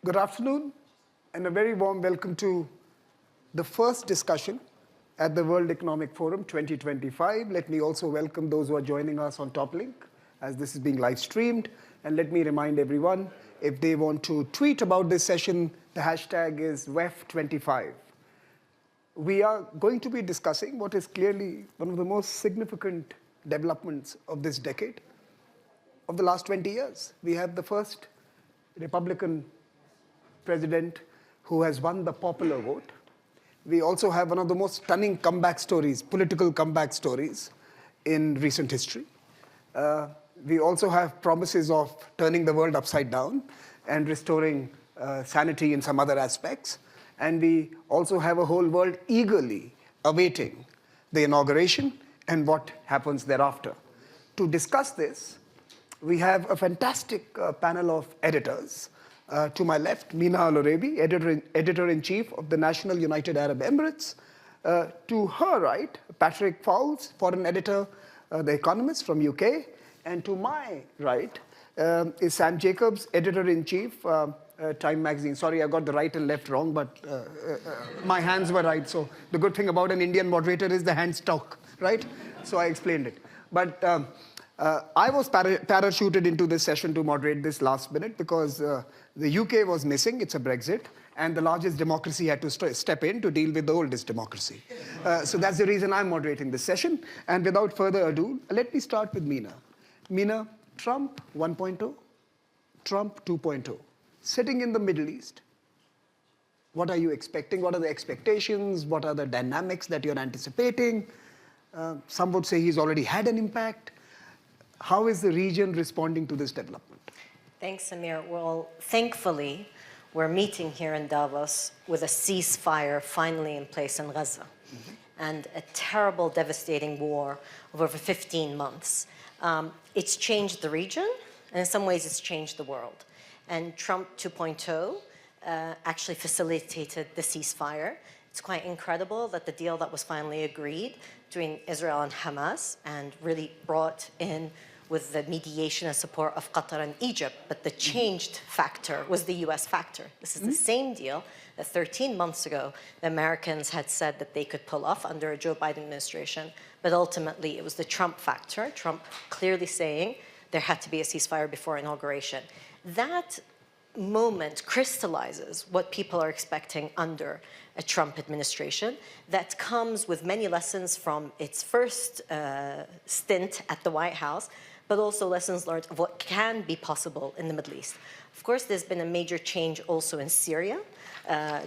Good afternoon, and a very warm welcome to the first discussion at the World Economic Forum 2025. Let me also welcome those who are joining us on TopLink, as this is being live streamed. And let me remind everyone, if they want to tweet about this session, the hashtag is WEF25. We are going to be discussing what is clearly one of the most significant developments of this decade, of the last 20 years. We have the first Republican president who has won the popular vote. We also have one of the most stunning comeback stories, political comeback stories in recent history. We also have promises of turning the world upside down and restoring sanity in some other aspects. And we also have a whole world eagerly awaiting the inauguration and what happens thereafter. To discuss this, we have a fantastic panel of editors. To my left, Mina Al-Oraibi, editor-in-chief of the National United Arab Emirates. To her right, Patrick Foulis, foreign editor, The Economist from UK. And to my right is Sam Jacobs, editor-in-chief, Time magazine. Sorry, I got the right and left wrong, but my hands were right. So the good thing about an Indian moderator is the hands talk, right? So I explained it. But I was parachuted into this session to moderate this last minute because the UK was missing, it's a Brexit, and the largest democracy had to step in to deal with the oldest democracy. So that's the reason I'm moderating this session. And without further ado, let me start with Mina. Mina, Trump 1.0, Trump 2.0. Sitting in the Middle East, what are you expecting? What are the expectations? What are the dynamics that you're anticipating? Some would say he's already had an impact. How is the region responding to this development? Thanks, Samir. Well, thankfully, we're meeting here in Davos with a ceasefire finally in place in Gaza and a terrible, devastating war of over 15 months. It's changed the region, and in some ways it's changed the world. And Trump 2.0 actually facilitated the ceasefire. It's quite incredible that the deal that was finally agreed between Israel and Hamas and really brought in with the mediation and support of Qatar and Egypt, but the changed factor was the US factor. This is the same deal that 13 months ago, the Americans had said that they could pull off under a Joe Biden administration, but ultimately it was the Trump factor, Trump clearly saying there had to be a ceasefire before inauguration. That moment crystallizes what people are expecting under a Trump administration that comes with many lessons from its first stint at the White House, but also lessons learned of what can be possible in the Middle East. Of course, there's been a major change also in Syria,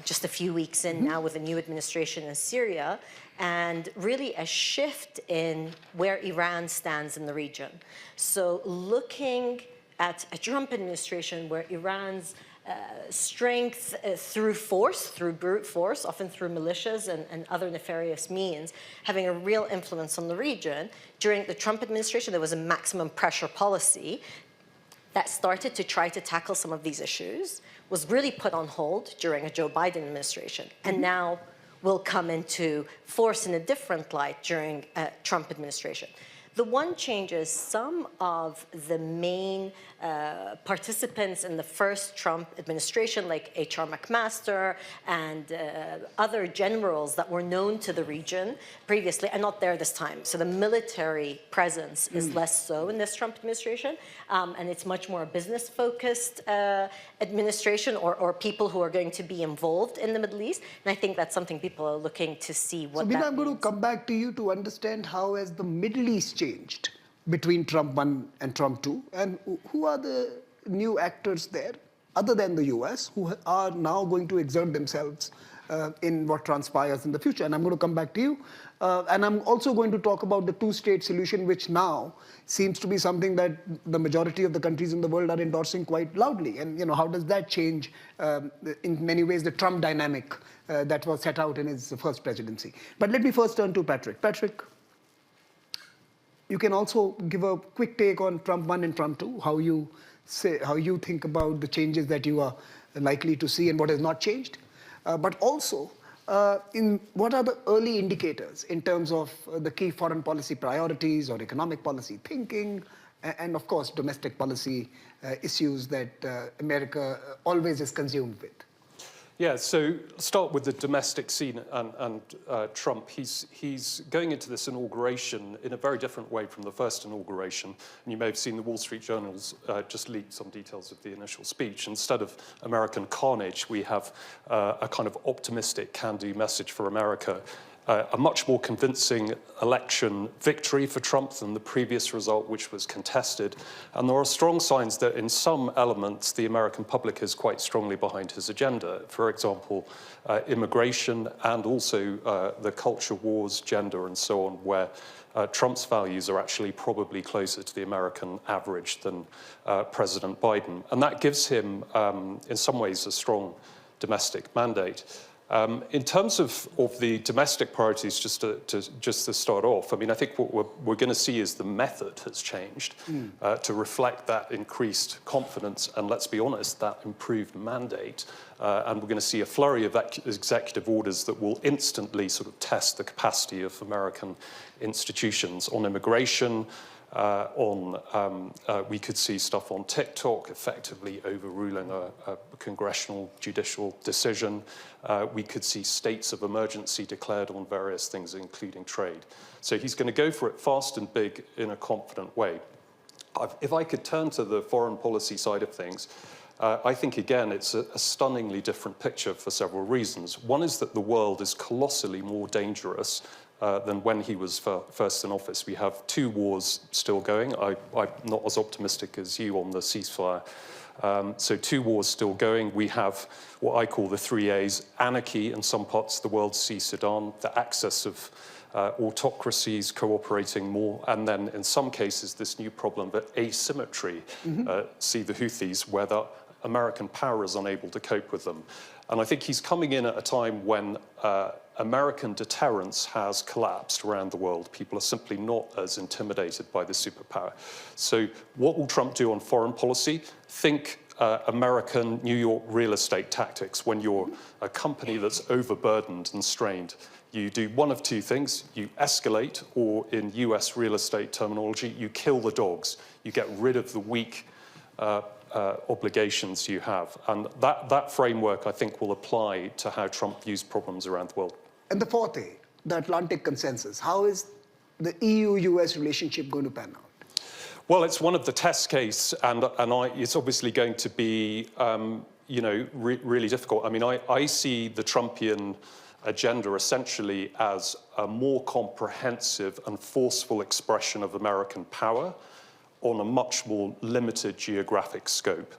just a few weeks in now with a new administration in Syria, and really a shift in where Iran stands in the region. So looking at a Trump administration where Iran's strength through force, through brute force, often through militias and other nefarious means, having a real influence on the region. During the Trump administration, there was a maximum pressure policy that started to try to tackle some of these issues, was really put on hold during a Joe Biden administration, and now will come into force in a different light during a Trump administration. The one change is some of the main participants in the first Trump administration, like H.R. McMaster and other generals that were known to the region previously, are not there this time. So the military presence is less so in this Trump administration, and it's much more a business-focused administration or people who are going to be involved in the Middle East. And I think that's something people are looking to see what that means. I'm going to come back to you to understand how has the Middle East changed between Trump 1 and Trump 2, and who are the new actors there, other than the US, who are now going to exert themselves in what transpires in the future. And I'm going to come back to you. And I'm also going to talk about the two-state solution, which now seems to be something that the majority of the countries in the world are endorsing quite loudly. And how does that change, in many ways, the Trump dynamic that was set out in his first presidency? But let me first turn to Patrick. Patrick, you can also give a quick take on Trump 1 and Trump 2, how you think about the changes that you are likely to see and what has not changed. But also, what are the early indicators in terms of the key foreign policy priorities or economic policy thinking and of course, domestic policy issues that America always is consumed with. Yeah, so start with the domestic scene and Trump. He's going into this inauguration in a very different way from the first inauguration. And you may have seen the Wall Street Journal's just leaked some details of the initial speech. Instead of American carnage, we have a kind of optimistic can-do message for America. A much more convincing election victory for Trump than the previous result, which was contested. And there are strong signs that in some elements, the American public is quite strongly behind his agenda. For example, immigration and also the culture wars, gender, and so on, where Trump's values are actually probably closer to the American average than President Biden. And that gives him, in some ways, a strong domestic mandate. In terms of the domestic priorities, just to start off, I mean, I think what we're going to see is the method has changed to reflect that increased confidence and, let's be honest, that improved mandate. And we're going to see a flurry of executive orders that will instantly sort of test the capacity of American institutions on immigration. We could see stuff on TikTok effectively overruling a congressional judicial decision. We could see states of emergency declared on various things, including trade. So he's going to go for it fast and big in a confident way. If I could turn to the foreign policy side of things, I think, again, it's a stunningly different picture for several reasons. One is that the world is colossally more dangerous than when he was first in office. We have 2 wars still going. I'm not as optimistic as you on the ceasefire. So 2 wars still going. We have what I call the 3 A's: anarchy in some parts of the world, see Sudan, the access of autocracies cooperating more, and then in some cases this new problem of asymmetry, see the Houthis, where the American power is unable to cope with them. And I think he's coming in at a time when American deterrence has collapsed around the world. People are simply not as intimidated by the superpower. So what will Trump do on foreign policy? Think American New York real estate tactics. When you're a company that's overburdened and strained, you do one of 2 things. You escalate, or in US real estate terminology, you kill the dogs. You get rid of the weak obligations you have. And that framework, I think, will apply to how Trump views problems around the world. And the 4th A, the Atlantic consensus, how is the EU-US relationship going to pan out? Well, it's one of the test case, and it's obviously going to be, really difficult. I mean, I see the Trumpian agenda essentially as a more comprehensive and forceful expression of American power on a much more limited geographic scope.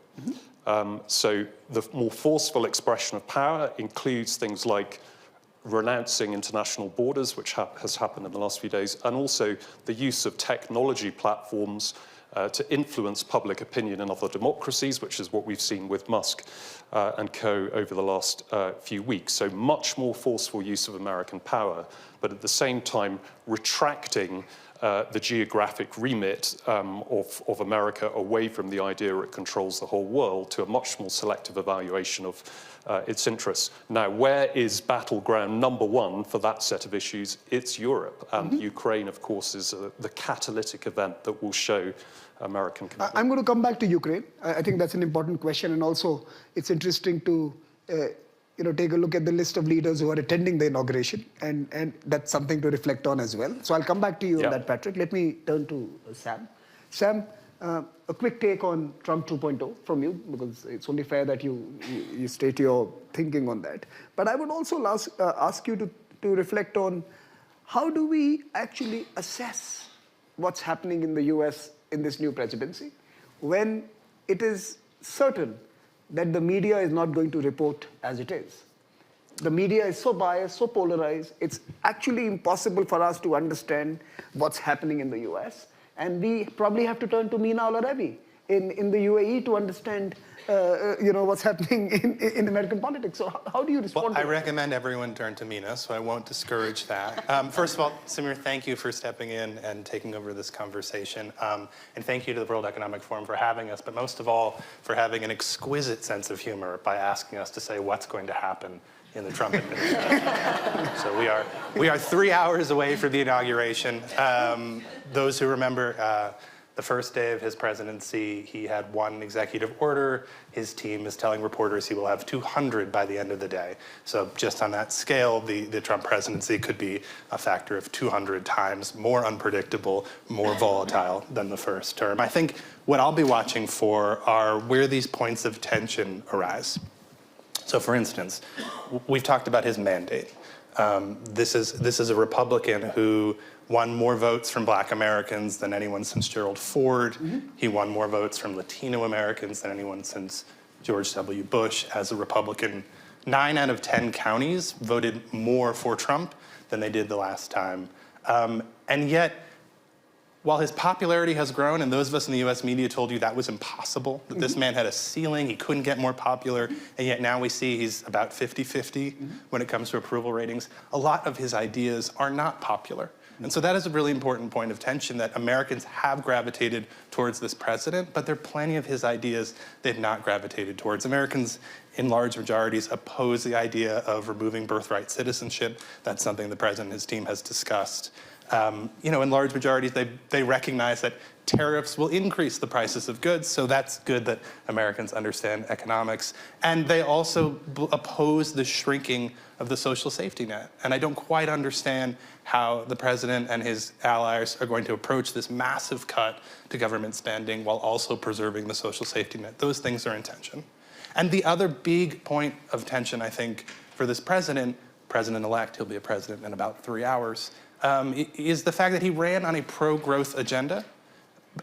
So the more forceful expression of power includes things like renouncing international borders, which has happened in the last few days, and also the use of technology platforms to influence public opinion in other democracies, which is what we've seen with Musk and co. over the last few weeks. So much more forceful use of American power, but at the same time retracting the geographic remit of America away from the idea it controls the whole world to a much more selective evaluation of its interests. Now, where is battleground number 1 for that set of issues? It's Europe. And Ukraine, of course, is the catalytic event that will show American commitment. I'm going to come back to Ukraine. I think that's an important question. And also, it's interesting to take a look at the list of leaders who are attending the inauguration, and that's something to reflect on as well. So I'll come back to you on that, Patrick. Let me turn to Sam. Sam, a quick take on Trump 2.0 from you, because it's only fair that you state your thinking on that. But I would also ask you to reflect on how do we actually assess what's happening in the US in this new presidency when it is certain that the media is not going to report as it is. The media is so biased, so polarized, it's actually impossible for us to understand what's happening in the US. And we probably have to turn to Mina Al-Oraibi in the UAE to understand what's happening in American politics. So how do you respond to that? I recommend everyone turn to Mina, so I won't discourage that. First of all, Samir, thank you for stepping in and taking over this conversation. And thank you to the World Economic Forum for having us, but most of all, for having an exquisite sense of humor by asking us to say what's going to happen in the Trump administration. So we are 3 hours away from the inauguration. Those who remember the The first day of his presidency, he had one executive order. His team is telling reporters he will have 200 by the end of the day. So just on that scale, the Trump presidency could be a factor of 200 times more unpredictable, more volatile than the first term. I think what I'll be watching for are where these points of tension arise. So for instance, we've talked about his mandate. This is a Republican who won more votes from Black Americans than anyone since Gerald Ford. He won more votes from Latino Americans than anyone since George W. Bush as a Republican. 9 out of 10 counties voted more for Trump than they did the last time. And yet, while his popularity has grown, and those of us in the US media told you that was impossible, that this man had a ceiling, he couldn't get more popular, and yet now we see he's about 50-50 when it comes to approval ratings. A lot of his ideas are not popular. And so that is a really important point of tension, that Americans have gravitated towards this president, but there are plenty of his ideas they've not gravitated towards. Americans in large majorities oppose the idea of removing birthright citizenship. That's something the president and his team has discussed. In large majorities, they recognize that tariffs will increase the prices of goods, so that's good that Americans understand economics. And they also oppose the shrinking of the social safety net. And I don't quite understand how the president and his allies are going to approach this massive cut to government spending while also preserving the social safety net. Those things are in tension. And the other big point of tension, I think, for this president-elect, he'll be a president in about 3 hours, is the fact that he ran on a pro-growth agenda,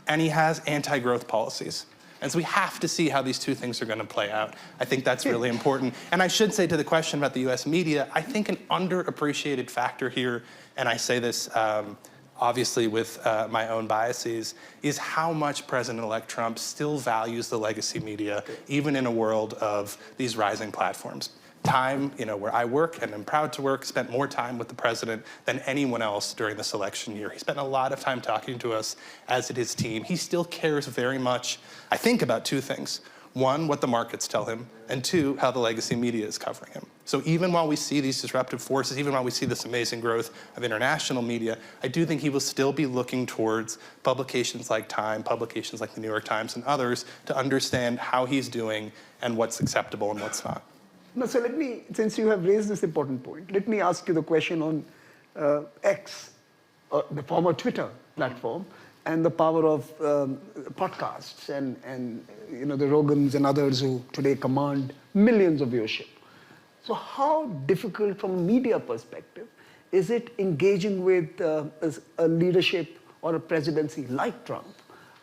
and he has anti-growth policies. And so we have to see how these two things are going to play out. I think that's really important. And I should say, to the question about the US media, I think an underappreciated factor here, and I say this obviously with my own biases, is how much President-elect Trump still values the legacy media, even in a world of these rising platforms. Time, where I work and am proud to work, spent more time with the president than anyone else during this election year. He spent a lot of time talking to us, as did his team. He still cares very much, I think, about two things. One, what the markets tell him, and two, how the legacy media is covering him. So even while we see these disruptive forces, even while we see this amazing growth of international media, I do think he will still be looking towards publications like Time, publications like the New York Times and others, to understand how he's doing and what's acceptable and what's not. No, so since you have raised this important point, let me ask you the question on X, the former Twitter platform, and the power of podcasts and the Rogans and others who today command millions of viewership. So how difficult from a media perspective is it engaging with a leadership or a presidency like Trump?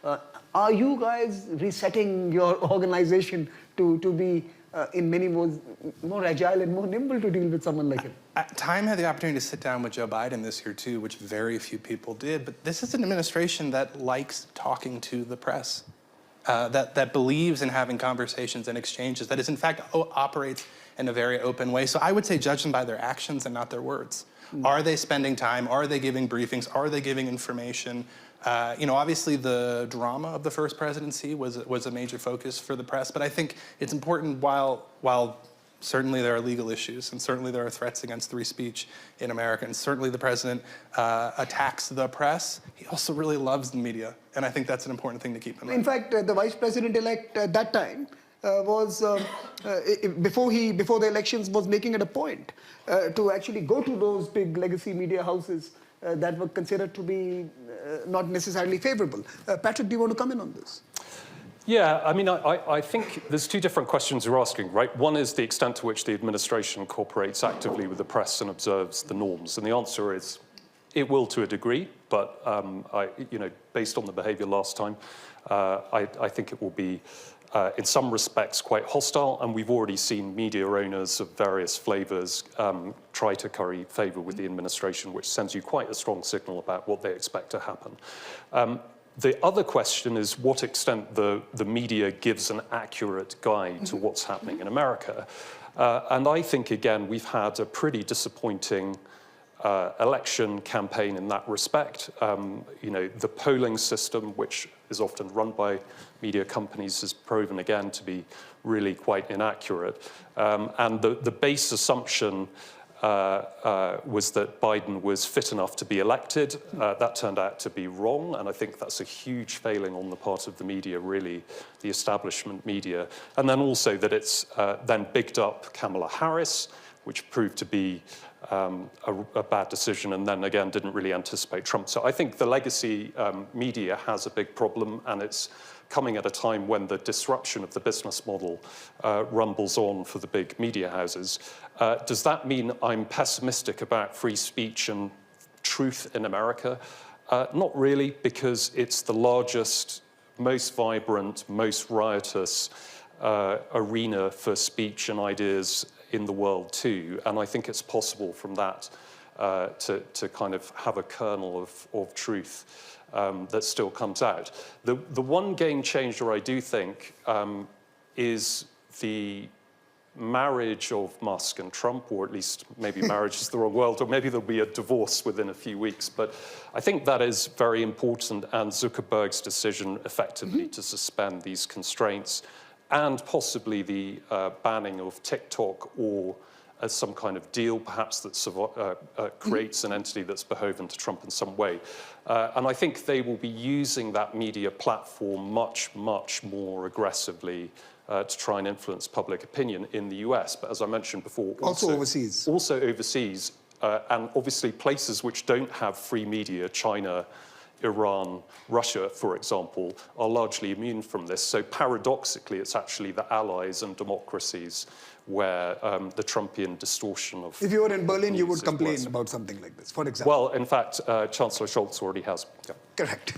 Are you guys resetting your organization to be in many ways more agile and more nimble to deal with someone like him? Time had the opportunity to sit down with Joe Biden this year too, which very few people did. But this is an administration that likes talking to the press, that believes in having conversations and exchanges, that is in fact operates in a very open way. So I would say judge them by their actions and not their words. Are they spending time? Are they giving briefings? Are they giving information? Obviously the drama of the first presidency was a major focus for the press, but I think it's important while certainly there are legal issues and certainly there are threats against free speech in America, and certainly the president attacks the press, he also really loves the media, and I think that's an important thing to keep in mind. In fact, the vice president-elect at that time was, before the elections, was making it a point to actually go to those big legacy media houses that were considered to be not necessarily favorable. Patrick, do you want to comment on this? Yeah, I think there's two different questions you're asking, right? One is the extent to which the administration cooperates actively with the press and observes the norms. And the answer is it will to a degree, but based on the behavior last time, I think it will be in some respects quite hostile, and we've already seen media owners of various flavors try to curry favor with the administration, which sends you quite a strong signal about what they expect to happen. The other question is what extent the media gives an accurate guide to what's happening in America. And I think, again, we've had a pretty disappointing election campaign in that respect. The polling system, which is often run by media companies, has proven again to be really quite inaccurate. And the base assumption was that Biden was fit enough to be elected. That turned out to be wrong, and I think that's a huge failing on the part of the media, really, the establishment media. And then also that it's then bigged up Kamala Harris, which proved to be a bad decision, and then again didn't really anticipate Trump. So I think the legacy media has a big problem, and it's coming at a time when the disruption of the business model rumbles on for the big media houses. Does that mean I'm pessimistic about free speech and truth in America? Not really, because it's the largest, most vibrant, most riotous arena for speech and ideas in the world too. And I think it's possible from that to kind of have a kernel of truth that still comes out. The one game changer I do think is the marriage of Musk and Trump, or at least maybe marriage is the wrong word, or maybe there'll be a divorce within a few weeks. But I think that is very important, and Zuckerberg's decision effectively to suspend these constraints, and possibly the banning of TikTok, or as some kind of deal perhaps that creates an entity that's beholden to Trump in some way. And I think they will be using that media platform much, much more aggressively to try and influence public opinion in the US. But as I mentioned before, Also overseas. Also overseas, and obviously places which don't have free media, China, Iran, Russia, for example, are largely immune from this. So paradoxically, it's actually the allies and democracies where the Trumpian distortion of... If you were in Berlin, you would complain about something like this, for example. Well, in fact, Chancellor Scholz already has. Yeah. Correct.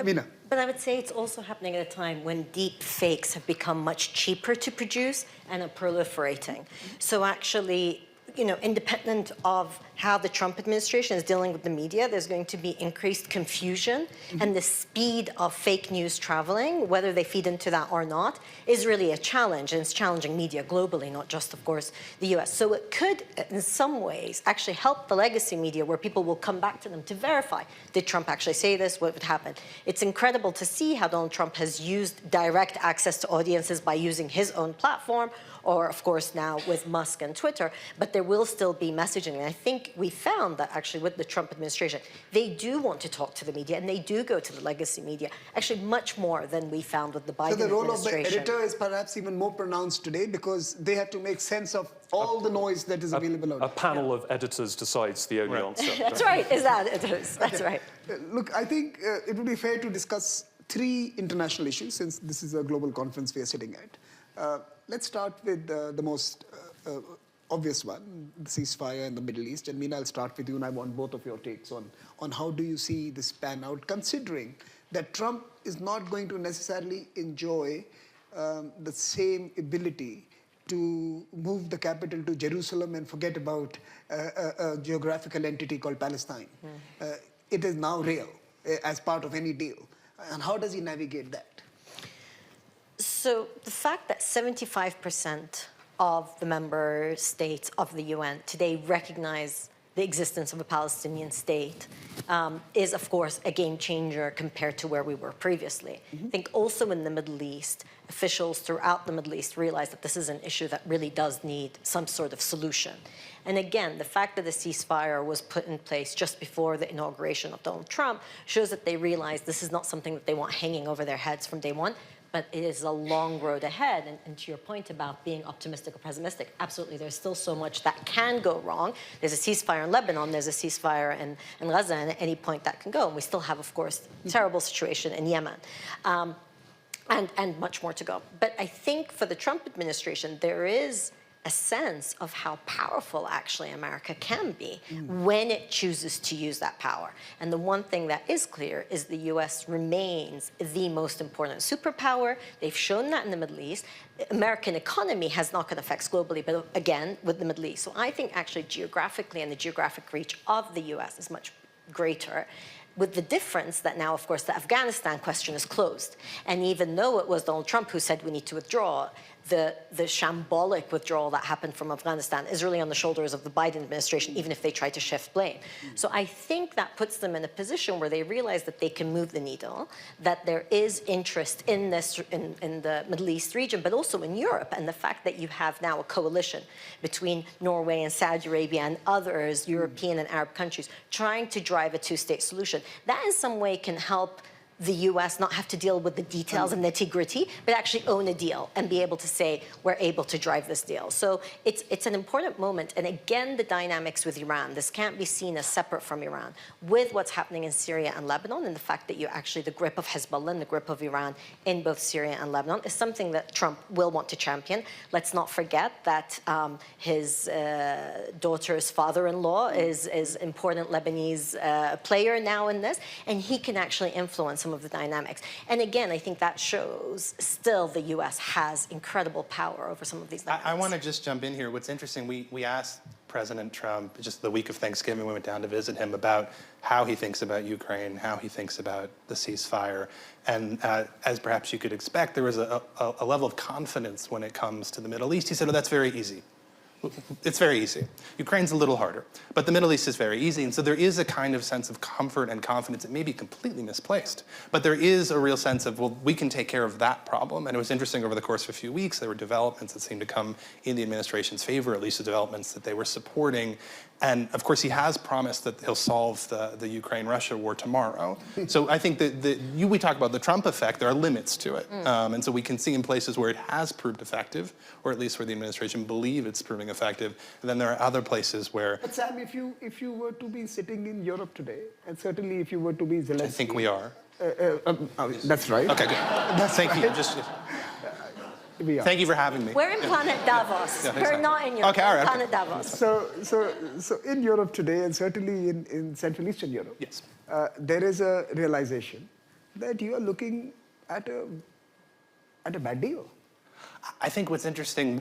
Mina. But I would say it's also happening at a time when deep fakes have become much cheaper to produce and are proliferating. So actually, you know, independent of how the Trump administration is dealing with the media, there's going to be increased confusion, and the speed of fake news traveling, whether they feed into that or not, is really a challenge, and it's challenging media globally, not just, of course, the US. So it could, in some ways, actually help the legacy media, where people will come back to them to verify, did Trump actually say this, what would happen? It's incredible to see how Donald Trump has used direct access to audiences by using his own platform, or of course now with Musk and Twitter, but there will still be messaging. And I think we found that actually with the Trump administration, they do want to talk to the media, and they do go to the legacy media, actually much more than we found with the Biden administration. So the role of the editor is perhaps even more pronounced today, because they have to make sense of all the noise that is available out there. A panel of editors decides the only answer. That's right, is that it is, that's right. Look, I think it would be fair to discuss three international issues, since this is a global conference we are sitting at. Let's start with the most obvious one, the ceasefire in the Middle East. And Mina, I'll start with you, and I want both of your takes on how do you see this pan out, considering that Trump is not going to necessarily enjoy the same ability to move the capital to Jerusalem and forget about a geographical entity called Palestine. It is now real as part of any deal. And how does he navigate that? So the fact that 75% of the member states of the UN today recognize the existence of a Palestinian state is, of course, a game changer compared to where we were previously. I think also in the Middle East, officials throughout the Middle East realize that this is an issue that really does need some sort of solution. And again, the fact that the ceasefire was put in place just before the inauguration of Donald Trump shows that they realize this is not something that they want hanging over their heads from day one, but it is a long road ahead. And to your point about being optimistic or pessimistic, absolutely, there's still so much that can go wrong. There's a ceasefire in Lebanon, there's a ceasefire in Gaza, and at any point that can go. And we still have, of course, a terrible situation in Yemen. And much more to go. But I think for the Trump administration, there is a sense of how powerful actually America can be when it chooses to use that power. And the one thing that is clear is the US remains the most important superpower. They've shown that in the Middle East. The American economy has knock-on effects globally, but again, with the Middle East. So I think actually geographically and the geographic reach of the US is much greater, with the difference that now, of course, the Afghanistan question is closed. And even though it was Donald Trump who said we need to withdraw, the shambolic withdrawal that happened from Afghanistan is really on the shoulders of the Biden administration, even if they try to shift blame. So I think that puts them in a position where they realize that they can move the needle, that there is interest in this, in the Middle East region, but also in Europe. And the fact that you have now a coalition between Norway and Saudi Arabia and others, European and Arab countries, trying to drive a two-state solution, that in some way can help the US not have to deal with the details and nitty-gritty, but actually own a deal and be able to say, we're able to drive this deal. So it's an important moment. And again, the dynamics with Iran, this can't be seen as separate from Iran. With what's happening in Syria and Lebanon, and the fact that you actually, the grip of Hezbollah and the grip of Iran in both Syria and Lebanon is something that Trump will want to champion. Let's not forget that his daughter's father-in-law is important Lebanese player now in this, and he can actually influence some of the dynamics. And again, I think that shows still the U.S. has incredible power over some of these dynamics. I want to just jump in here. What's interesting, we asked President Trump just the week of Thanksgiving, we went down to visit him about how he thinks about Ukraine, how he thinks about the ceasefire. And as perhaps you could expect, there was a level of confidence when it comes to the Middle East. He said, oh, that's very easy. It's very easy. Ukraine's a little harder, but the Middle East is very easy. And so there is a kind of sense of comfort and confidence. It may be completely misplaced, but there is a real sense of, well, we can take care of that problem. And it was interesting over the course of a few weeks, there were developments that seemed to come in the administration's favor, at least the developments that they were supporting. And of course, he has promised that he'll solve the Ukraine-Russia war tomorrow. So I think that we talk about the Trump effect, there are limits to it. And so we can see in places where it has proved effective, or at least where the administration believe it's proving effective. And then there are other places where... But Sam, if you were to be sitting in Europe today, and certainly if you were to be Zelensky... I think we are. That's right. Okay, good. Thank you. Thank you for having me. We're in Planet Davos. We're not in Europe. Okay, all right. Planet Davos. So in Europe today, and certainly in Central Eastern Europe, yes, there is a realization that you are looking at a bad deal. I think what's interesting,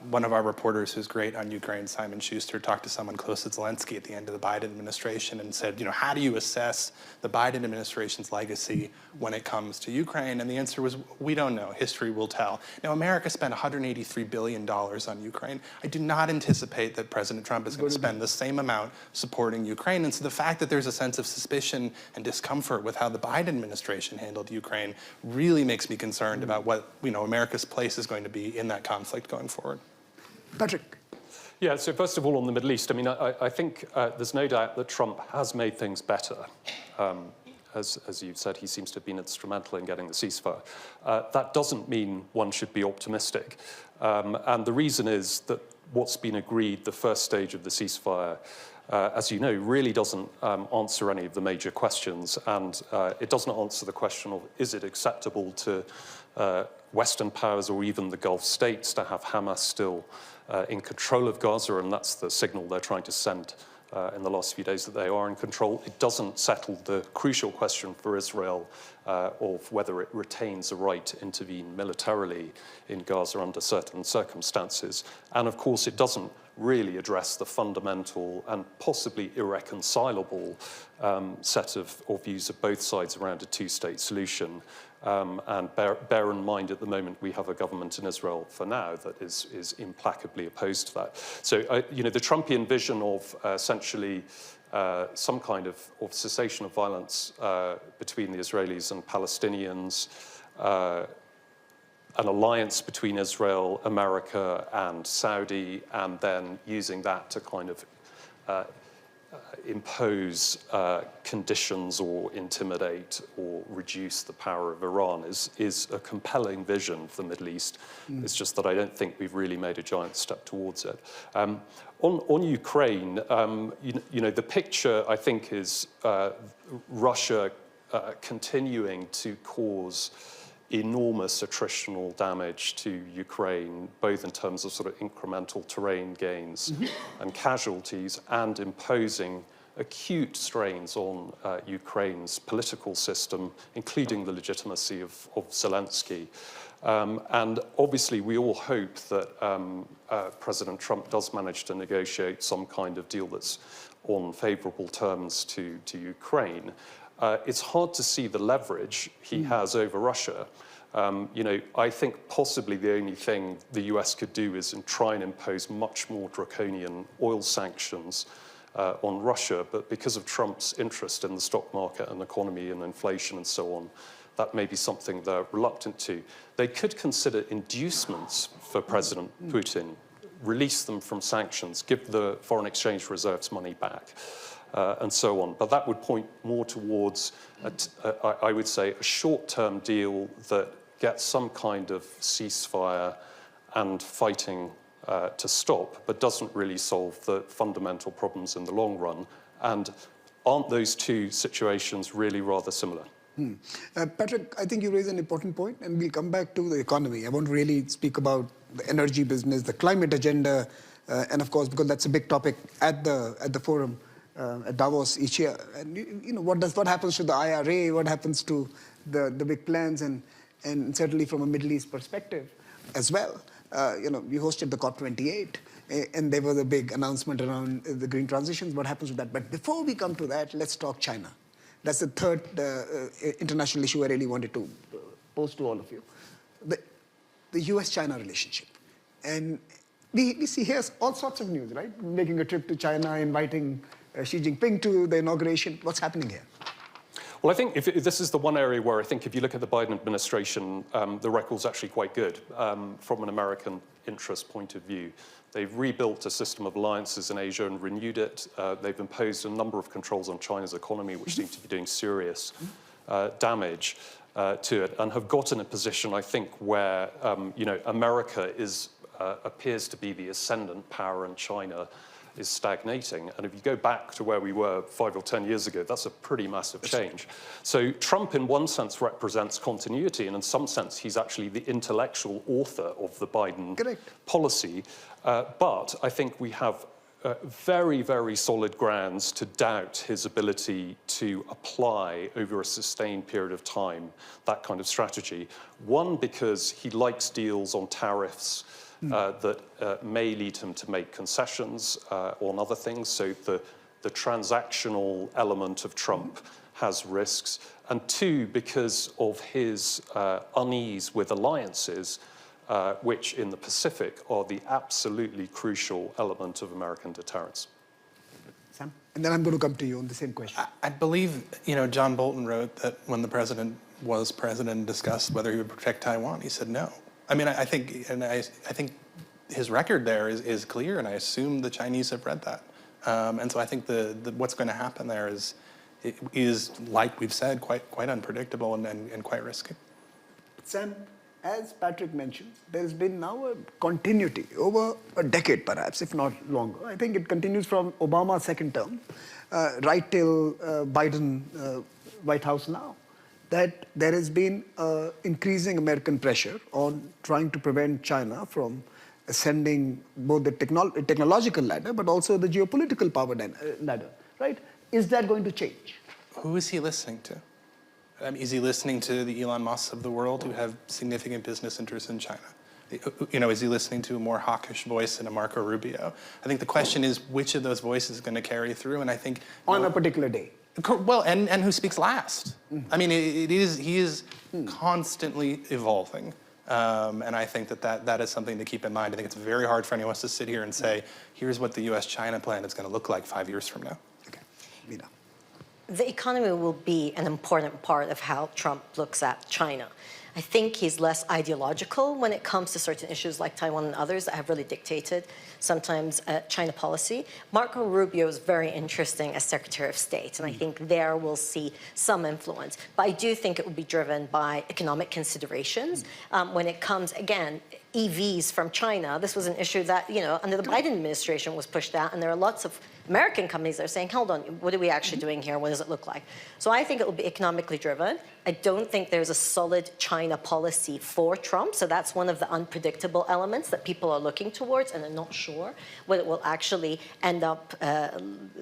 one of our reporters who's great on Ukraine, Simon Schuster, talked to someone close to Zelensky at the end of the Biden administration and said, how do you assess the Biden administration's legacy when it comes to Ukraine? And the answer was, we don't know. History will tell. Now, America spent $183 billion on Ukraine. I do not anticipate that President Trump is going to spend the same amount supporting Ukraine. And so the fact that there's a sense of suspicion and discomfort with how the Biden administration handled Ukraine really makes me concerned about what America's place is going to be in that conflict going forward. Patrick. Yeah, so first of all, on the Middle East, I think there's no doubt that Trump has made things better. As you've said, he seems to have been instrumental in getting the ceasefire. That doesn't mean one should be optimistic. And the reason is that what's been agreed, the first stage of the ceasefire, as you know, really doesn't answer any of the major questions. And it doesn't answer the question of, is it acceptable to Western powers or even the Gulf states to have Hamas still in control of Gaza, and that's the signal they're trying to send in the last few days that they are in control. It doesn't settle the crucial question for Israel of whether it retains a right to intervene militarily in Gaza under certain circumstances. And of course, it doesn't really address the fundamental and possibly irreconcilable set of views of both sides around a two-state solution. And bear in mind, at the moment, we have a government in Israel for now that is implacably opposed to that. So, the Trumpian vision of essentially some kind of cessation of violence between the Israelis and Palestinians, an alliance between Israel, America, and Saudi, and then using that to kind of impose conditions or intimidate or reduce the power of Iran is a compelling vision for the Middle East. It's just that I don't think we've really made a giant step towards it. On Ukraine, the picture, I think, is Russia continuing to cause enormous attritional damage to Ukraine, both in terms of sort of incremental terrain gains and casualties, and imposing acute strains on Ukraine's political system, including the legitimacy of Zelensky. And obviously, we all hope that President Trump does manage to negotiate some kind of deal that's on favorable terms to Ukraine. It's hard to see the leverage he has over Russia, I think possibly the only thing the US could do is try and impose much more draconian oil sanctions on Russia, but because of Trump's interest in the stock market and economy and inflation and so on, that may be something they're reluctant to. They could consider inducements for President Putin, release them from sanctions, give the foreign exchange reserves money back, and so on. But that would point more towards, I would say, a short-term deal that gets some kind of ceasefire and fighting to stop, but doesn't really solve the fundamental problems in the long run. And aren't those two situations really rather similar? Patrick, I think you raise an important point, and we'll come back to the economy. I won't really speak about the energy business, the climate agenda, and of course, because that's a big topic at the forum at Davos each year. And what happens to the IRA? What happens to the big plans, and certainly from a Middle East perspective as well. We hosted the COP28, and there was a big announcement around the green transitions. What happens with that? But before we come to that, let's talk China. That's the third international issue I really wanted to pose to all of you. The US-China relationship. And we see here all sorts of news, right? Making a trip to China, inviting Xi Jinping to the inauguration. What's happening here? Well, I think if this is the one area where I think if you look at the Biden administration, the record's actually quite good from an American interest point of view. They've rebuilt a system of alliances in Asia and renewed it. They've imposed a number of controls on China's economy, which seem to be doing serious damage to it, and have got in a position, I think, where America appears to be the ascendant power, and China is stagnating. And if you go back to where we were 5 or 10 years ago, that's a pretty massive change. So Trump, in one sense, represents continuity, and in some sense, he's actually the intellectual author of the Biden policy. But I think we have very, very solid grounds to doubt his ability to apply over a sustained period of time that kind of strategy. One, because he likes deals on tariffs that may lead him to make concessions on other things. So the transactional element of Trump has risks. And two, because of his unease with alliances, which in the Pacific are the absolutely crucial element of American deterrence. Sam? And then I'm going to come to you on the same question. I believe, John Bolton wrote that when the president was president and discussed whether he would protect Taiwan, he said no. I mean, I think his record there is clear, and I assume the Chinese have read that. And so I think what's going to happen there is like we've said, quite unpredictable and quite risky. Sam, as Patrick mentioned, there's been now a continuity over a decade, perhaps, if not longer. I think it continues from Obama's second term right till Biden White House now, that there has been increasing American pressure on trying to prevent China from ascending both the technological ladder, but also the geopolitical power ladder, right? Is that going to change? Who is he listening to? Is he listening to the Elon Musks of the world who have significant business interests in China? Is he listening to a more hawkish voice than a Marco Rubio? I think the question is which of those voices is going to carry through, and I think... On a particular day. Well, and who speaks last. I mean, he is constantly evolving. And I think that is something to keep in mind. I think it's very hard for anyone to sit here and say, here's what the US-China plan is going to look like 5 years from now. Okay, Mina. The economy will be an important part of how Trump looks at China. I think he's less ideological when it comes to certain issues like Taiwan and others that have really dictated sometimes China policy. Marco Rubio is very interesting as Secretary of State, and I think there we'll see some influence. But I do think it will be driven by economic considerations. When it comes, again, EVs from China, this was an issue that, under the Biden administration was pushed out, and there are lots of American companies that are saying, hold on, what are we actually doing here? What does it look like? So I think it will be economically driven. I don't think there's a solid China policy for Trump, so that's one of the unpredictable elements that people are looking towards, and I'm not sure what it will actually end up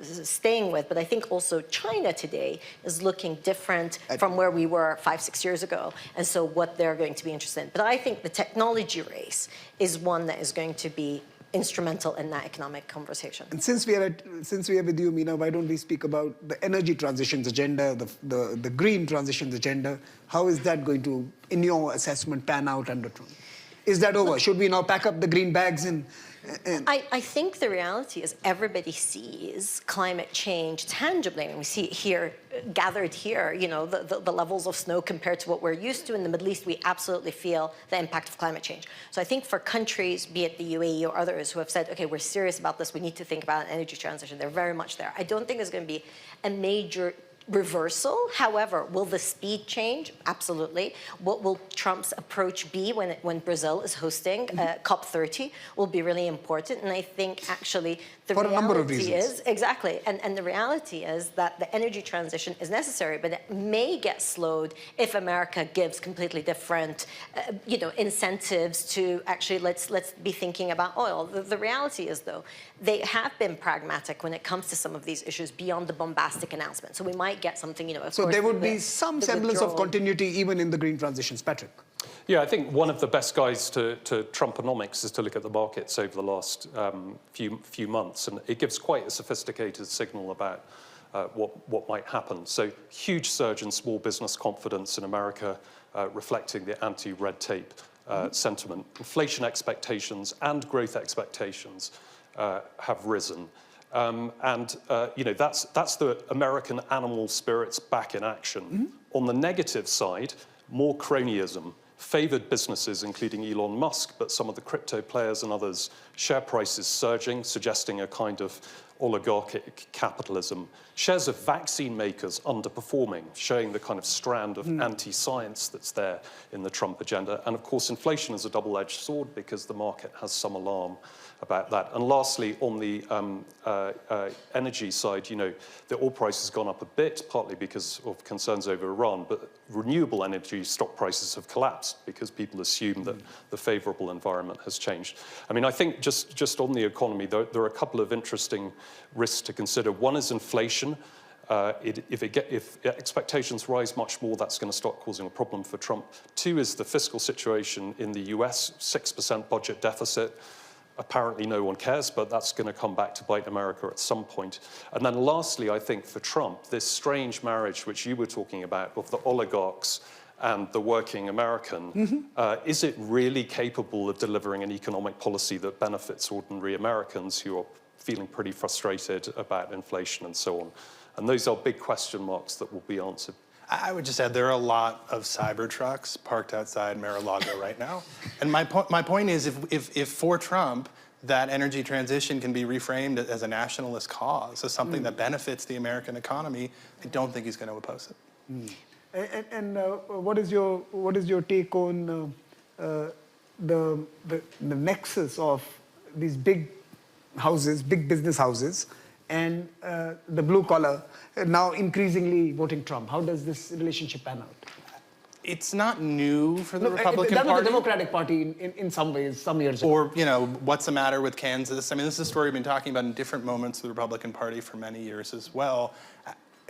staying with. But I think also China today is looking different from where we were 5-6 years ago, and so what they're going to be interested in. But I think the technology race is one that is going to be instrumental in that economic conversation. And since we are with you, Mina, why don't we speak about the energy transitions agenda, the green transitions agenda? How is that going to, in your assessment, pan out under Trump? Is that over? Should we now pack up the green bags and I think the reality is everybody sees climate change tangibly. And we see it here, gathered here, you know, the levels of snow compared to what we're used to in the Middle East. We absolutely feel the impact of climate change. So I think for countries, be it the UAE or others, who have said, okay, we're serious about this, we need to think about an energy transition, they're very much there. I don't think there's going to be a major reversal. However, will the speed change? Absolutely. What will Trump's approach be when Brazil is hosting COP30 will be really important. And I think actually the for a number of reality reasons. is, exactly, and the reality is that the energy transition is necessary, but it may get slowed if America gives completely different, incentives to actually let's be thinking about oil. The reality is, though, they have been pragmatic when it comes to some of these issues beyond the bombastic announcement. So we might get something, of so course, there would be some semblance of continuity even in the green transitions. Patrick? Yeah, I think one of the best guides to Trumponomics is to look at the markets over the last few months, and it gives quite a sophisticated signal about what might happen. So huge surge in small business confidence in America, reflecting the anti-red tape sentiment. Inflation expectations and growth expectations have risen. That's the American animal spirits back in action. On the negative side, more cronyism, favored businesses, including Elon Musk, but some of the crypto players and others, share prices surging, suggesting a kind of oligarchic capitalism. Shares of vaccine makers underperforming, showing the kind of strand of anti-science that's there in the Trump agenda. And of course, inflation is a double-edged sword because the market has some alarm about that. And lastly, on the energy side, the oil price has gone up a bit, partly because of concerns over Iran, but renewable energy stock prices have collapsed because people assume that the favorable environment has changed. I mean, I think just on the economy, there are a couple of interesting risks to consider. One is inflation. If expectations rise much more, that's going to start causing a problem for Trump. Two is the fiscal situation in the US, 6% budget deficit. Apparently no one cares, but that's going to come back to bite America at some point. And then lastly, I think for Trump, this strange marriage, which you were talking about, of the oligarchs and the working American, is it really capable of delivering an economic policy that benefits ordinary Americans who are feeling pretty frustrated about inflation and so on? And those are big question marks that will be answered. I would just add there are a lot of cyber trucks parked outside Mar-a-Lago right now. And my point is, if for Trump, that energy transition can be reframed as a nationalist cause, as something that benefits the American economy, I don't think he's going to oppose it. And what is your take on the nexus of these big houses, big business houses, and the blue collar now increasingly voting Trump? How does this relationship pan out? It's not new for the Republican that was Party. the Democratic Party in some ways, some years ago. Or, what's the matter with Kansas? I mean, this is a story we've been talking about in different moments of the Republican Party for many years as well.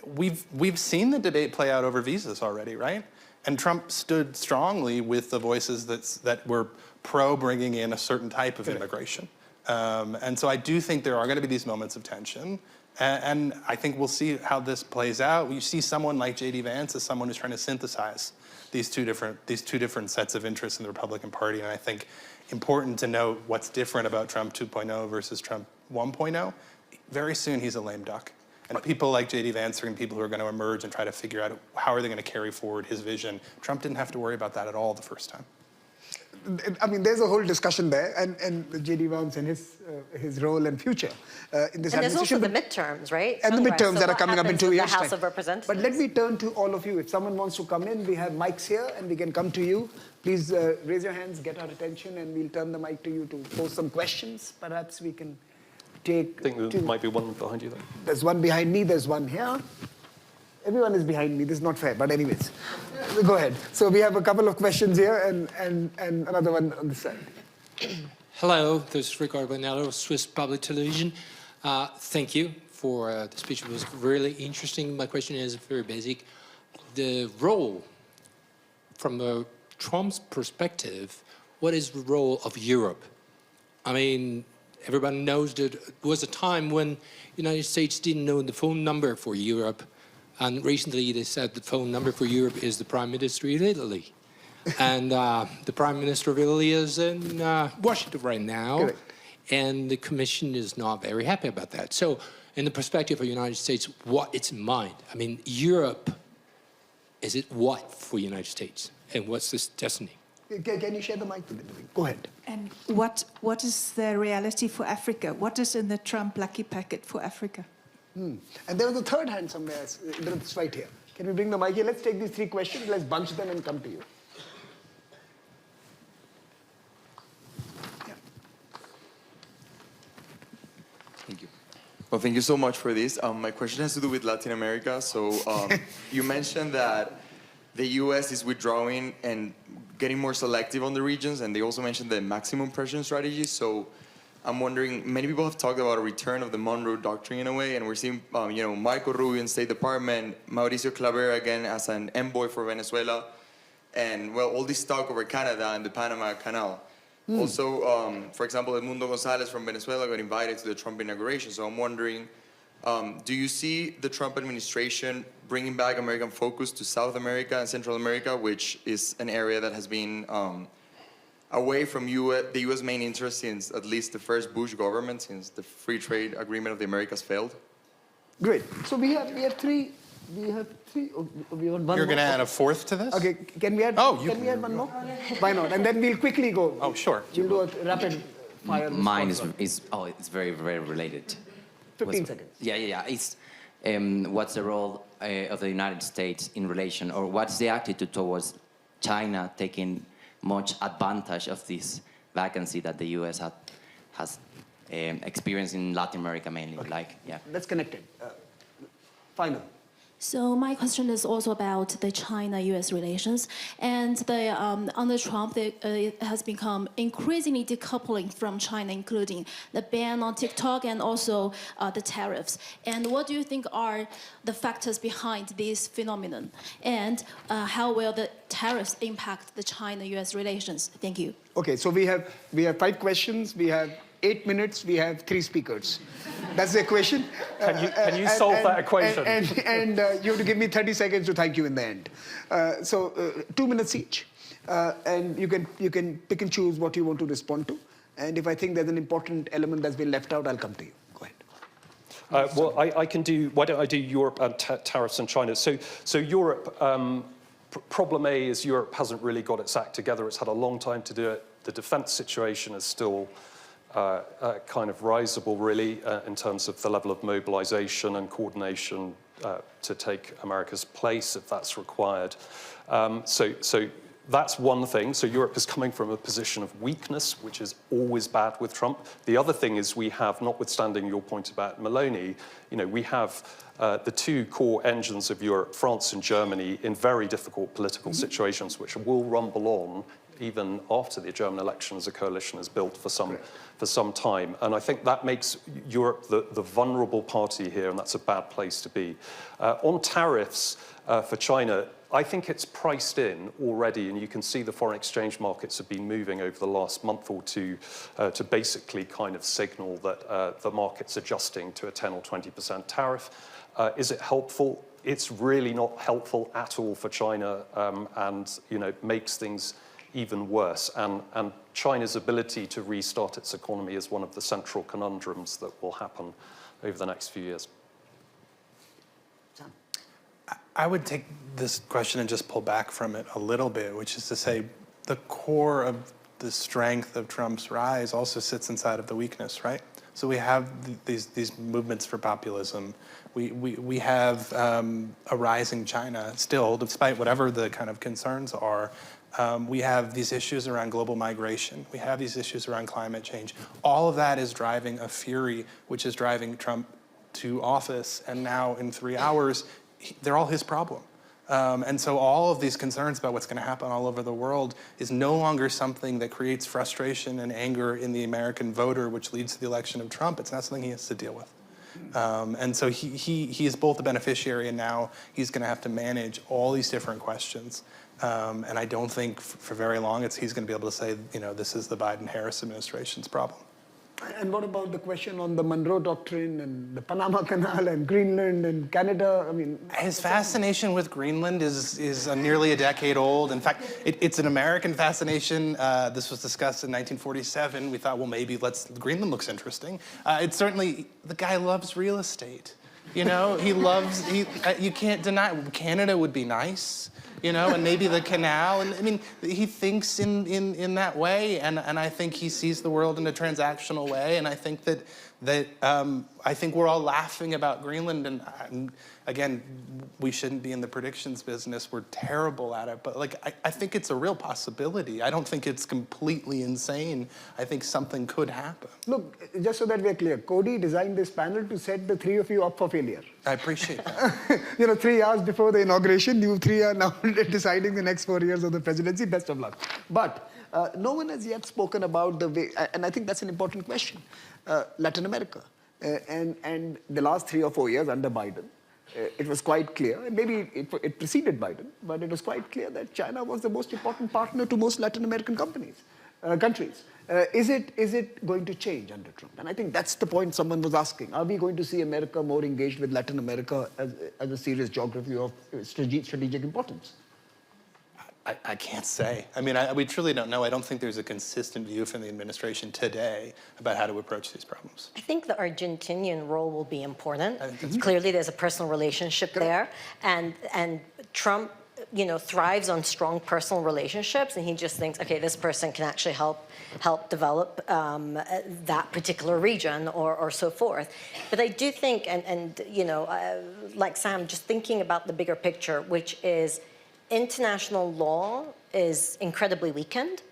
We've seen the debate play out over visas already, right? And Trump stood strongly with the voices that were pro bringing in a certain type of immigration. And so I do think there are going to be these moments of tension. And I think we'll see how this plays out. You see someone like J.D. Vance as someone who's trying to synthesize these two different sets of interests in the Republican Party. And I think important to note what's different about Trump 2.0 versus Trump 1.0. Very soon he's a lame duck. And people like J.D. Vance are going to be people who are going to emerge and try to figure out how are they going to carry forward his vision. Trump didn't have to worry about that at all the first time. I mean, there's a whole discussion there, and J.D. Vance and his role and future in this administration. And there's also the midterms, right? And the midterms that are coming up in 2 years' the House time. of Representatives. But let me turn to all of you. If someone wants to come in, we have mics here, and we can come to you. Please raise your hands, get our attention, and we'll turn the mic to you to pose some questions. Perhaps we can take... I think there might be one behind you there. There's one behind me, there's one here. Everyone is behind me. This is not fair, but anyways, go ahead. So we have a couple of questions here and another one on the side. Hello, this is Ricardo Bonello, Swiss Public Television. Thank you for the speech. It was really interesting. My question is very basic. The role, from Trump's perspective, what is the role of Europe? I mean, everybody knows that it was a time when the United States didn't know the phone number for Europe. And recently they said the phone number for Europe is the Prime Minister of Italy. And the Prime Minister of Italy is in Washington right now. Correct. And the Commission is not very happy about that. So in the perspective of the United States, what it's in mind? I mean, Europe, is it what for the United States? And what's this destiny? Can you share the mic with me? Go ahead. And what is the reality for Africa? What is in the Trump lucky packet for Africa? And there was a third hand somewhere. It's right here. Can we bring the mic here? Let's take these three questions. Let's bunch them and come to you. Yeah. Thank you. Well, thank you so much for this. My question has to do with Latin America. So you mentioned that the U.S. is withdrawing and getting more selective on the regions, and they also mentioned the maximum pressure strategy. So I'm wondering, many people have talked about a return of the Monroe Doctrine in a way, and we're seeing, Marco Rubio in State Department, Mauricio Claver again as an envoy for Venezuela, and, well, all this talk over Canada and the Panama Canal. Also, for example, Edmundo Gonzalez from Venezuela got invited to the Trump inauguration. So I'm wondering, do you see the Trump administration bringing back American focus to South America and Central America, which is an area that has been away from the U.S. main interest since at least the first Bush government, since the free trade agreement of the Americas failed? Great. So we have three. We want one You're more? going to add a fourth to this? Okay. Can we add? Can we add one more? Why not? And then we'll quickly go. Oh, sure. We'll do a rapid fire. Mine response. it's very, very related. 15 seconds. Yeah. It's what's the role of the United States in relation, or what's the attitude towards China taking much advantage of this vacancy that the U.S. has experienced in Latin America mainly? Okay. That's connected. Final. So my question is also about the China-U.S. relations, and under Trump, it has become increasingly decoupling from China, including the ban on TikTok and also the tariffs. And what do you think are the factors behind this phenomenon, and how will the tariffs impact the China-U.S. relations? Thank you. Okay, so we have 5 questions. We have 8 minutes. We have 3 speakers. That's the equation. Can you solve that equation? And you have to give me 30 seconds to thank you in the end. So 2 minutes each, and you can pick and choose what you want to respond to. And if I think there's an important element that's been left out, I'll come to you. Go ahead. Well, I can do. Why don't I do Europe and tariffs and China? So Europe. Problem A is Europe hasn't really got its act together. It's had a long time to do it. The defence situation is still kind of risible, really, in terms of the level of mobilization and coordination to take America's place, if that's required. So that's one thing. So Europe is coming from a position of weakness, which is always bad with Trump. The other thing is we have, notwithstanding your point about Meloni, we have the 2 core engines of Europe, France and Germany, in very difficult political situations, which will rumble on even after the German election as a coalition is built for some time. And I think that makes Europe the vulnerable party here, and that's a bad place to be. On tariffs for China, I think it's priced in already, and you can see the foreign exchange markets have been moving over the last month or two to basically kind of signal that the market's adjusting to a 10 or 20% tariff. Is it helpful? It's really not helpful at all for China, and makes things even worse. And China's ability to restart its economy is one of the central conundrums that will happen over the next few years. I would take this question and just pull back from it a little bit, which is to say the core of the strength of Trump's rise also sits inside of the weakness, right? So we have these movements for populism. We have a rising China still, despite whatever the kind of concerns are. We have these issues around global migration. We have these issues around climate change. All of that is driving a fury, which is driving Trump to office. And now in 3 hours, they're all his problem. And so all of these concerns about what's going to happen all over the world is no longer something that creates frustration and anger in the American voter, which leads to the election of Trump. It's not something he has to deal with. And so he is both the beneficiary, and now he's going to have to manage all these different questions. And I don't think for very long he's going to be able to say, this is the Biden-Harris administration's problem. And what about the question on the Monroe Doctrine and the Panama Canal and Greenland and Canada? I mean, his fascination with Greenland is nearly a decade old. In fact, it's an American fascination. This was discussed in 1947. We thought, well, maybe Greenland looks interesting. It's certainly, the guy loves real estate. You know, you can't deny, Canada would be nice. You know, and maybe the canal, and I mean, he thinks in that way, and I think he sees the world in a transactional way, and I think that I think we're all laughing about Greenland, and again, we shouldn't be in the predictions business. We're terrible at it, but like I think it's a real possibility. I don't think it's completely insane. I think something could happen. Look, just so that we're clear, Cody designed this panel to set the three of you up for failure. I appreciate that. You know, 3 hours before the inauguration, you three are now deciding the next 4 years of the presidency. Best of luck. But no one has yet spoken about the way, and I think that's an important question, Latin America. And the last 3 or 4 years under Biden, it was quite clear, and maybe it preceded Biden, but it was quite clear that China was the most important partner to most Latin American countries. Is it going to change under Trump? And I think that's the point someone was asking. Are we going to see America more engaged with Latin America as a serious geography of strategic importance? I can't say. I mean, we truly don't know. I don't think there's a consistent view from the administration today about how to approach these problems. I think the Argentinian role will be important. Clearly, there's a personal relationship there, and Trump, you know, thrives on strong personal relationships, and he just thinks, okay, this person can actually help develop that particular region or so forth. But I do think, and you know, like Sam, just thinking about the bigger picture, which is international law is incredibly weakened.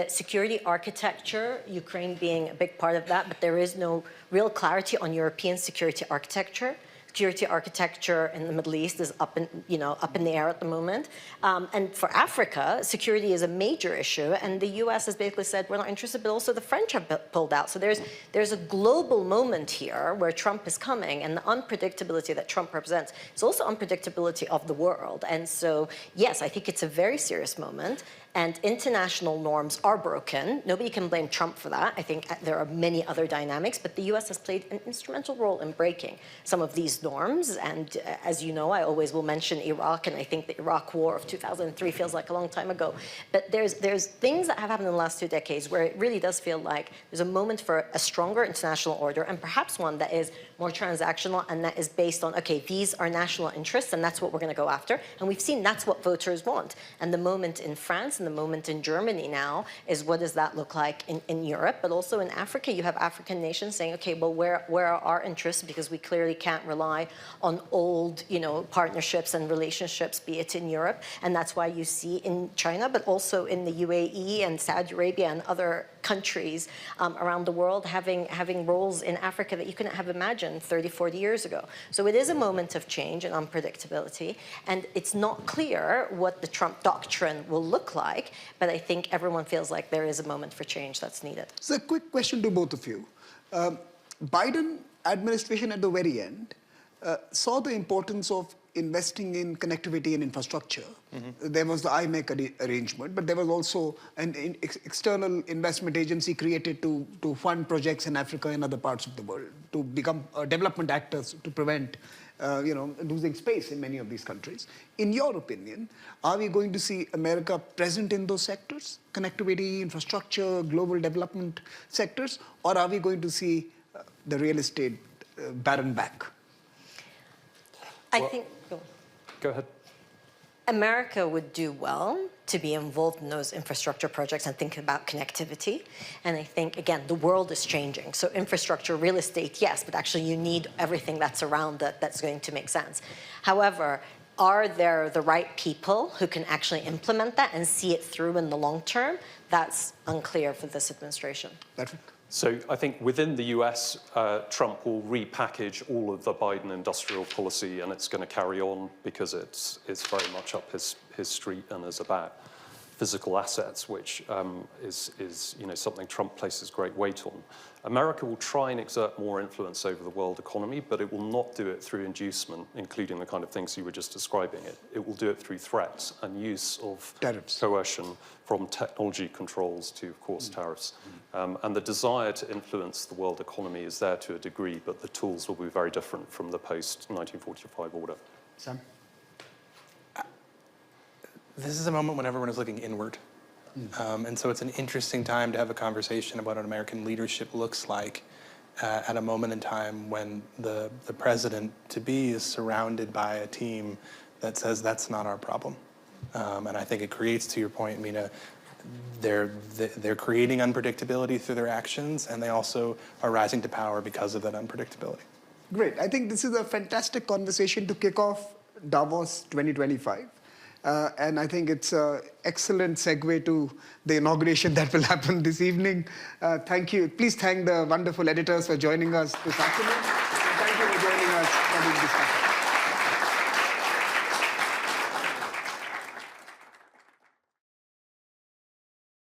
Security architecture, Ukraine being a big part of that, but there is no real clarity on European security architecture. Security architecture in the Middle East is up in the air at the moment. And for Africa, security is a major issue, and the US has basically said, we're not interested, but also the French have pulled out. So there's a global moment here where Trump is coming, and the unpredictability that Trump represents is also unpredictability of the world. And so, yes, I think it's a very serious moment. And international norms are broken. Nobody can blame Trump for that. I think there are many other dynamics, but the US has played an instrumental role in breaking some of these norms. And as you know, I always will mention Iraq, and I think the Iraq War of 2003 feels like a long time ago. But there's things that have happened in the last 2 decades where it really does feel like there's a moment for a stronger international order, and perhaps one that is more transactional and that is based on, okay, these are national interests, and that's what we're going to go after. And we've seen that's what voters want. And the moment in France and the moment in Germany now is, what does that look like in Europe? But also in Africa, you have African nations saying, okay, well, where are our interests? Because we clearly can't rely on old, you know, partnerships and relationships, be it in Europe. And that's why you see in China, but also in the UAE and Saudi Arabia and other countries around the world having roles in Africa that you couldn't have imagined 30, 40 years ago. So it is a moment of change and unpredictability, and it's not clear what the Trump doctrine will look like, but I think everyone feels like there is a moment for change that's needed. So a quick question to both of you. Biden administration at the very end saw the importance of investing in connectivity and infrastructure. There was the IMEC arrangement, but there was also an external investment agency created to fund projects in Africa and other parts of the world, to become development actors to prevent losing space in many of these countries. In your opinion, are we going to see America present in those sectors, connectivity, infrastructure, global development sectors, or are we going to see the real estate baron back? Go ahead. America would do well to be involved in those infrastructure projects and think about connectivity. And I think, again, the world is changing. So infrastructure, real estate, yes, but actually you need everything that's around that that's going to make sense. However, are there the right people who can actually implement that and see it through in the long term? That's unclear for this administration. Patrick? So I think within the US, Trump will repackage all of the Biden industrial policy, and it's going to carry on because it's very much up his street and is about physical assets, which is something Trump places great weight on. America will try and exert more influence over the world economy, but it will not do it through inducement, including the kind of things you were just describing. It will do it through threats and use of tariffs, coercion, from technology controls to, of course, tariffs. And the desire to influence the world economy is there to a degree, but the tools will be very different from the post-1945 order. Sam? This is a moment when everyone is looking inward. And so it's an interesting time to have a conversation about what American leadership looks like at a moment in time when the president-to-be is surrounded by a team that says that's not our problem. And I think it creates, to your point, Mina, they're creating unpredictability through their actions, and they also are rising to power because of that unpredictability. Great. I think this is a fantastic conversation to kick off Davos 2025. And I think it's an excellent segue to the inauguration that will happen this evening. Thank you. Please thank the wonderful editors for joining us this afternoon. And thank you for joining us for this discussion.